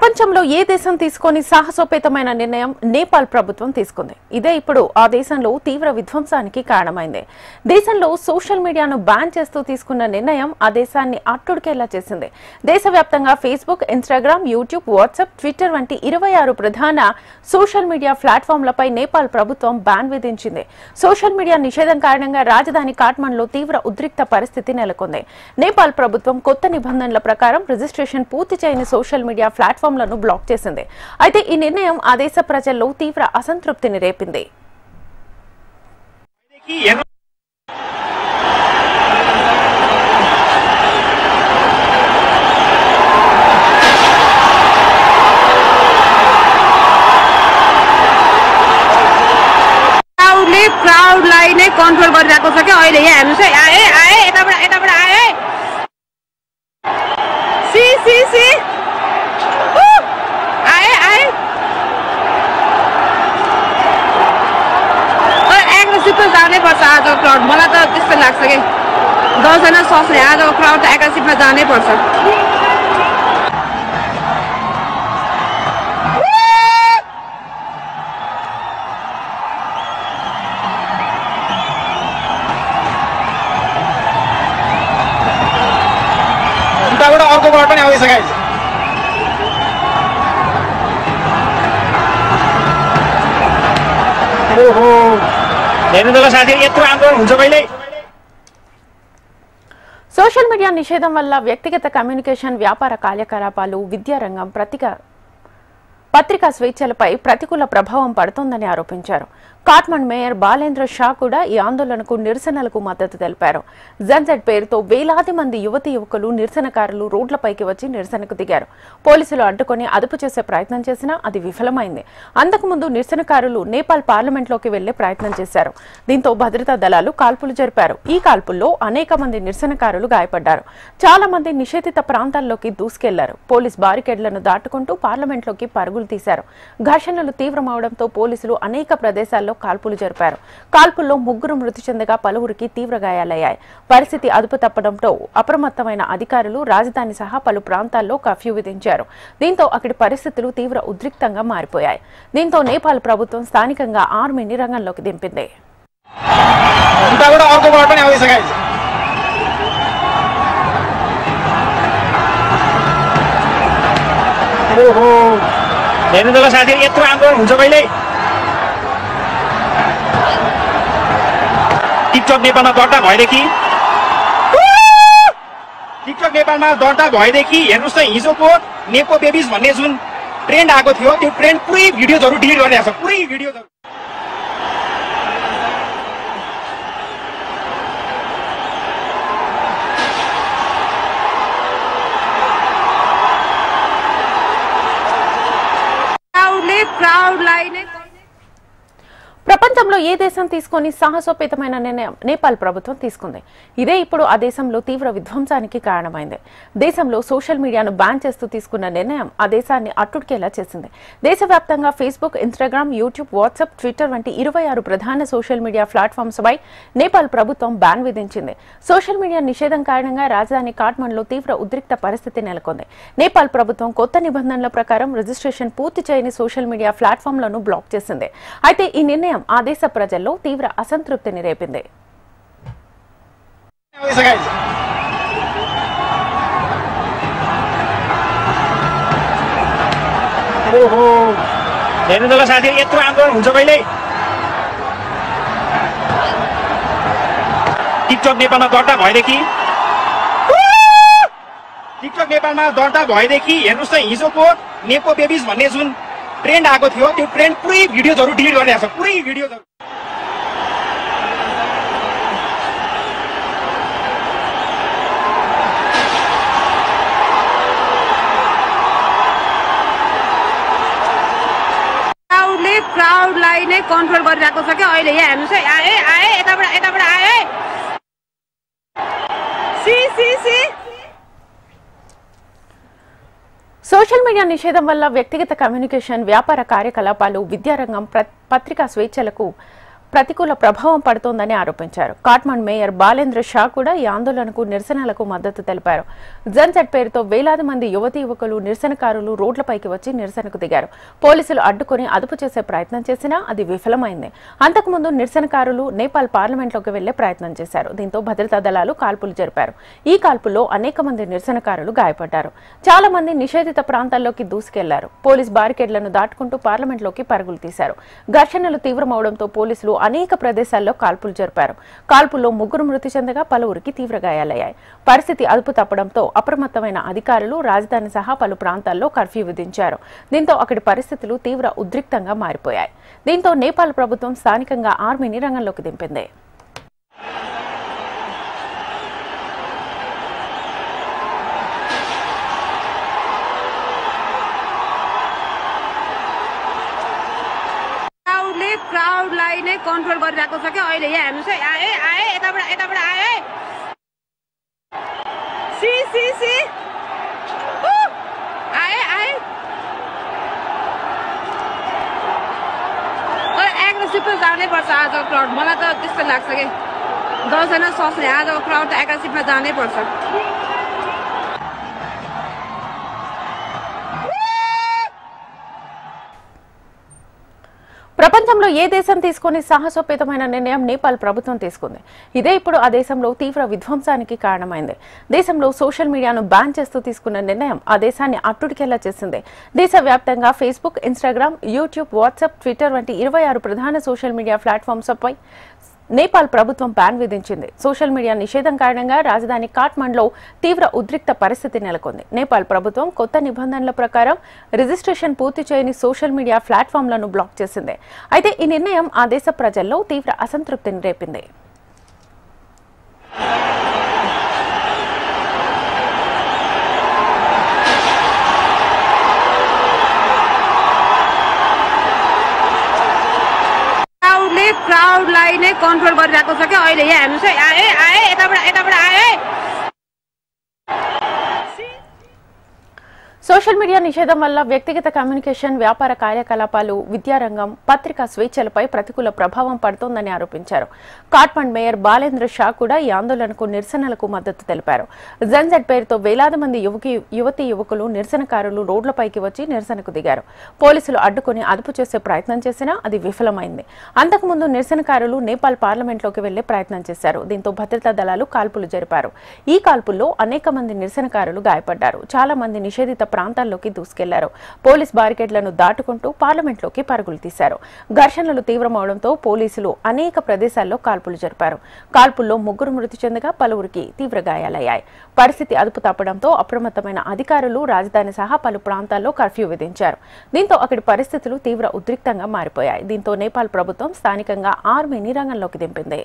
ప్రపంచంలో ఏ దేశం తీసుకొని సాహసోపేతమైన నిర్ణయం నేపాల్ ప్రభుత్వం తీసుకుంది. ఇదే ఇప్పుడు ఆ దేశంలో తీవ్ర విధ్వంసానికి కారణమైంది. దేశంలో సోషల్ మీడియాను బ్యాన్ చేస్తూ తీసుకున్న నిర్ణయం ఆ దేశాన్ని అట్టుడికేలా చేసింది. దేశవ్యాప్తంగా Facebook, Instagram, YouTube, WhatsApp, Twitter వంటి 26 ప్రధాన సోషల్ మీడియా ప్లాట్ఫామ్లపై నేపాల్ ప్రభుత్వం బ్యాన్ విధించింది. సోషల్ మీడియా నిషేధం కారణంగా రాజధాని కాఠ్మండ్లో తీవ్ర ఉద్రిక్త పరిస్థితి నెలకొంది. నేపాల్ ప్రభుత్వం కొత్త నిబంధనల ప్రకారం రిజిస్ట్రేషన్ పూర్తి చేయని సోషల్ మీడియా ప్లాట్ఫామ్లను బ్లాక్ చేసింది. అయితే ఈ నిర్ణయం ఆ దేశ ప్రజల్లో తీవ్ర అసంతృప్తిని రేపింది. क्राउड लाई नै कन्ट्रोल गरिरहेको छ के अहिले यहाँ हेर्नुस् है आए आए यताबाट आए सी सी सी आए आए एग्रेसिभ त जानै पर्छ आजको क्राउड मलाई त त्यस्तो लाग्छ कि 10 जना सक्ने आजको क्राउड त एग्रेसिभमा जानै पर्छ अर्को बाट पनि आउँदैछ गाइस ओहो हेर्नुको साथी यत्रो आन्दोलन हुन्छ कहिले సోషల్ మీడియా నిషేధం వల్ల వ్యక్తిగత కమ్యూనికేషన్, వ్యాపార కార్యకలాపాలు, విద్యా రంగం, పత్రికా స్వేచ్ఛలపై ప్రతికూల ప్రభావం పడుతోందని ఆరోపించారు. కాఠ్మండ్ మేయర్ బాలేంద్ర షా కూడా ఈ ఆందోళనకు, నిరసనలకు మద్దతు తెలిపారు. జన్జెట్ పేరుతో వేలాది మంది యువతీ యువకులు, నిరసనకారులు రోడ్లపైకి వచ్చి నిరసనకు దిగారు. పోలీసులు అడ్డుకొని అదుపు చేసే ప్రయత్నం చేసినా అది విఫలమైంది. అంతకుముందు నిరసనకారులు నేపాల్ పార్లమెంట్లోకి వెళ్లే ప్రయత్నం చేశారు. దీంతో భద్రతా దళాలు కాల్పులు జరిపారు. ఈ కాల్పుల్లో అనేక మంది నిరసనకారులు గాయపడ్డారు. చాలా మంది నిషేధిత ప్రాంతాల్లోకి దూసుకెళ్లారు. పోలీస్ బారికేడ్లను దాటుకుంటూ పార్లమెంట్లోకి పరుగులు తీశారు. ఘర్షణలు తీవ్రమవడంతో పోలీసులు అనేక ప్రదేశాల్లో కాల్పులు జరిపారు. కాల్పుల్లో 3 మృతి చెందగా పలువురికి తీవ్ర గాయాలయ్యాయి. పరిస్థితి అదుపు తప్పడంతో అప్రమత్తమైన అధికారులు రాజధాని సహా పలు ప్రాంతాల్లో కర్ఫ్యూ విధించారు. దీంతో అక్కడి పరిస్థితులు తీవ్ర ఉద్రిక్తంగా మారిపోయాయి. దీంతో నేపాల్ ప్రభుత్వం స్థానికంగా ఆర్మీని రంగంలోకి దింపింది. हेर्नुको साथी यत्रो आन्दोलन हुन्छ कहिले टिकटक नेपालमा दर्ता भएदेखि हेर्नुस् त हिजोको नेपो बेबिज भन्ने जुन ट्रेन्ड आएको थियो त्यो ट्रेन्ड पुरै भिडियोजहरु डिलिट गरिरहेको छ पुरै भिडियोजहरु क्राउड लाई नै ప్రపంచంలో ఏ దేశం తీసుకొని సాహసోపేతమైన నిర్ణయం నేపాల్ ప్రభుత్వం తీసుకుంది. ఇదే ఇప్పుడు ఆ దేశంలో తీవ్ర విధ్వంసానికి కారణమైంది. దేశంలో సోషల్ మీడియాను బ్యాన్ చేస్తూ తీసుకున్న నిర్ణయం ఆ దేశాన్ని అట్టుడికేలా చేసింది. దేశవ్యాప్తంగా Facebook, Instagram, YouTube, WhatsApp, Twitter వంటి 26 ప్రధాన సోషల్ మీడియా ప్లాట్ఫామ్స్పై నేపాల్ ప్రభుత్వం బ్యాన్ విధించింది. సోషల్ మీడియా నిషేధం కారణంగా రాజధాని కాఠ్మండ్లో తీవ్ర ఉద్రిక్త పరిస్థితి నెలకొంది. నేపాల్ ప్రభుత్వం కొత్త నిబంధనల ప్రకారం రిజిస్ట్రేషన్ పూర్తి చేయని సోషల్ మీడియా ప్లాట్ఫామ్లను బ్లాక్ చేసింది. అయితే ఈ నిర్ణయం ఆ దేశ ప్రజల్లో తీవ్ర అసంతృప్తిని రేపింది. ओहो हेर्नुको साथी यत्रो आन्दोलन हुन्छ कहिले टिकटक नेपालमा दर्ता भएदेखि हेर्नुस् त हिजोको नेपो बेबिज भन्ने जुन ट्रेन्ड आएको थियो त्यो ट्रेन्ड पुरै भिडियोजहरु डिलिट गरिरहेको छ पुरै भिडियोजहरु क्राउड लाई नै कन्ट्रोल गरिरहेको छ के अहिले यहाँ हेर्नुस् है आए आए यताबाट आए सी सी सी సోషల్ మీడియా నిషేధం వల్ల వ్యక్తిగత కమ్యూనికేషన్, వ్యాపార కార్యకలాపాలు, విద్యా రంగం, పత్రికా స్వేచ్ఛలకు ప్రతికూల ప్రభావం పడుతోందని ఆరోపించారు. కాట్మండ్ మేయర్ బాలేంద్ర షా కూడా ఈ ఆందోళనకు నిరసనలకు మద్దతు తెలిపారు. జన్సెట్ పేరుతో వేలాది మంది యువతీ యువకులు నిరసనకారులు రోడ్లపైకి వచ్చి నిరసనకు దిగారు. పోలీసులు అడ్డుకుని అదుపు చేసే ప్రయత్నం చేసినా అది విఫలమైంది. అంతకుముందు నిరసనకారులు నేపాల్ పార్లమెంట్లోకి వెళ్లే ప్రయత్నం చేశారు. దీంతో భద్రతా దళాలు కాల్పులు జరిపారు. ఈ కాల్పుల్లో అనేక మంది నిరసనకారులు గాయపడ్డారు. చాలా మంది నిషేధిత ప్రాంతాల్లోకి దూసుకెళ్లారు. పోలీస్ బారికేడ్లను దాటుకుంటూ పార్లమెంట్లోకి పరుగులు తీశారు. ఘర్షణలు తీవ్రమవడంతో పోలీసులు అనేక ప్రదేశాల్లో కాల్పులు జరిపారు. కాల్పుల్లో 3 మృతి చెందగా పలువురికి తీవ్ర గాయాలయ్యాయి. పరిస్థితి అదుపు తప్పడంతో అప్రమత్తమైన అధికారులు రాజధాని సహా పలు ప్రాంతాల్లో కర్ఫ్యూ విధించారు. దీంతో అక్కడి పరిస్థితులు తీవ్ర ఉద్రిక్తంగా మారిపోయాయి. దీంతో నేపాల్ ప్రభుత్వం స్థానికంగా ఆర్మీని రంగంలోకి దింపింది. क्राउड लाई नै कन्ट्रोल गरिरहेको छ क्या अहिले यहाँ हेर्नुस् है आए आए यताबाट आए सी सी सी आए आए तर एग्रेसिभ त जानै पर्छ आजको क्राउड मलाई त त्यस्तो लाग्छ कि 10 जना सोच्ने आजको क्राउड त एग्रेसिभमा जानै पर्छ ప్రపంచంలో ఏ దేశం తీసుకుని సాహసోపేతమైన నిర్ణయం నేపాల్ ప్రభుత్వం తీసుకుంది. ఇదే ఇప్పుడు ఆ దేశంలో తీవ్ర విధ్వంసానికి కారణమైంది. దేశంలో సోషల్ మీడియాను బ్యాన్ చేస్తూ తీసుకున్న నిర్ణయం ఆ దేశాన్ని అట్టుడికేలా చేసింది. దేశవ్యాప్తంగా Facebook, Instagram, YouTube, WhatsApp, Twitter వంటి 26 ప్రధాన సోషల్ మీడియా ప్లాట్ఫామ్స్పై నేపాల్ ప్రభుత్వం బ్యాన్ విధించింది. సోషల్ మీడియా నిషేధం కారణంగా రాజధాని కాట్మండ్లో తీవ్ర ఉద్రిక్త పరిస్థితి నెలకొంది. నేపాల్ ప్రభుత్వం కొత్త నిబంధనల ప్రకారం రిజిస్ట్రేషన్ పూర్తి చేయని సోషల్ మీడియా ప్లాట్ఫామ్లను బ్లాక్ చేసింది. అయితే ఈ నిర్ణయం ఆ దేశ ప్రజల్లో తీవ్ర అసంతృప్తిని రేపింది. क्राउड लाई नै कन्ट्रोल गरिरहेको छ क्या अहिले यहाँ हेर्नुस् है आए आए यताबाट आए సోషల్ మీడియా నిషేధం వల్ల వ్యక్తిగత కమ్యూనికేషన్, వ్యాపార కార్యకలాపాలు, విద్యారంగం, పత్రికా స్వేచ్ఛలపై ప్రతికూల ప్రభావం పడుతోందని ఆరోపించారు. కాట్మండ్ మేయర్ బాలేంద్ర షా కూడా ఈ ఆందోళనకు నిరసనలకు మద్దతు తెలిపారు. జన్సెట్ పేరుతో వేలాది మంది యువతీ యువకులు నిరసనకారులు రోడ్లపైకి వచ్చి నిరసనకు దిగారు. పోలీసులు అడ్డుకుని అదుపు చేసే ప్రయత్నం చేసినా అది విఫలమైంది. అంతకుముందు నిరసనకారులు నేపాల్ పార్లమెంట్లోకి వెళ్లే ప్రయత్నం చేశారు. దీంతో భద్రతా దళాలు కాల్పులు జరిపారు. ఈ కాల్పుల్లో అనేక మంది నిరసనకారులు గాయపడ్డారు. చాలా మంది నిషేధిత ప్రాంతాల్లోకి దూసుకెళ్లారు. పోలీస్ బారికేడ్లను దాటుకుంటూ పార్లమెంట్లోకి పరుగులు తీశారు. ఘర్షణలు తీవ్రమవడంతో పోలీసులు అనేక ప్రదేశాల్లో కాల్పులు జరిపారు. కాల్పుల్లో 3 మృతి చెందగా పలువురికి తీవ్ర గాయాలయ్యాయి. పరిస్థితి అదుపు తప్పడంతో అప్రమత్తమైన అధికారులు రాజధాని సహా పలు ప్రాంతాల్లో కర్ఫ్యూ విధించారు. దీంతో అక్కడి పరిస్థితులు తీవ్ర ఉద్రిక్తంగా మారిపోయాయి. దీంతో నేపాల్ ప్రభుత్వం స్థానికంగా ఆర్మీని రంగంలోకి దింపింది.